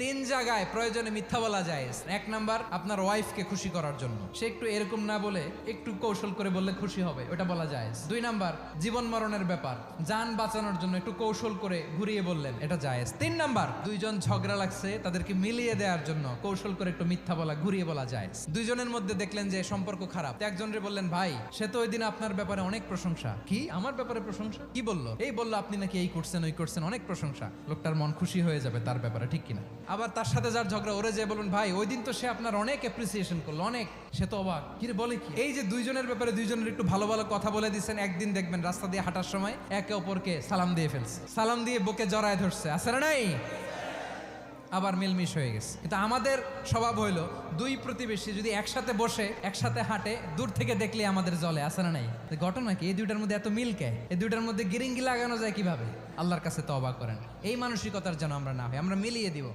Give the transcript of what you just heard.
তিন জায়গায় প্রয়োজনে মিথ্যা বলা যায়। এক নাম্বার, আপনার ওয়াইফকে খুশি করার জন্য, সে একটু এরকম না বলে একটু কৌশল করে বললে খুশি হবে, ওটা বলা যায়। দুই নাম্বার, জীবন মরণের ব্যাপার, যান বাঁচানোর জন্য একটু কৌশল করে ঘুরিয়ে বললেন, এটা জায়েজ। তিন নাম্বার, দুইজন ঝগড়া লাগছে তাদেরকে মিলিয়ে দেওয়ার জন্য কৌশল করে একটু মিথ্যা বলা, ঘুরিয়ে বলা যায়। দুইজনের মধ্যে দেখলেন যে সম্পর্ক খারাপ, একজনরে বললেন, ভাই সে তো ওই দিন আপনার ব্যাপারে অনেক প্রশংসা। কি আমার ব্যাপারে প্রশংসা? কি বললো? এই বললো আপনি নাকি এই করছেন ওই করছেন, অনেক প্রশংসা। লোকটার মন খুশি হয়ে যাবে তার ব্যাপারে, ঠিক কিনা? আবার তার সাথে যার ঝগড়া, ওরে যে বলুন, ভাই ওই দিন তো সে আপনার অনেক অ্যাপ্রিসিয়েশন করলো, অনেক। সে তো অবাক, কি রে বলে কি? এই যে দুইজনের ব্যাপারে দুইজনের একটু ভালো ভালো কথা বলে দিচ্ছেন, একদিন দেখবেন রাস্তা দিয়ে হাঁটার সময় একে অপরকে সালাম দিয়ে ফেলছে, সালাম দিয়ে বুকে জড়ায় ধরছে, আছে না নাই? আবার মিলমিশ হয়ে গেছে। কিন্তু আমাদের স্বভাব হইলো, দুই প্রতিবেশী যদি একসাথে বসে একসাথে হাঁটে, দূর থেকে দেখলে আমাদের জলে, আছে না নাই? ঘটনা কি? এই দুইটার মধ্যে এত মিল কে? এই দুইটার মধ্যে গিরিঙ্গি লাগানো যায় কিভাবে? আল্লাহর কাছে তওবা করেন, এই মানসিকতার যেন আমরা না হয়, আমরা মিলিয়ে দিব।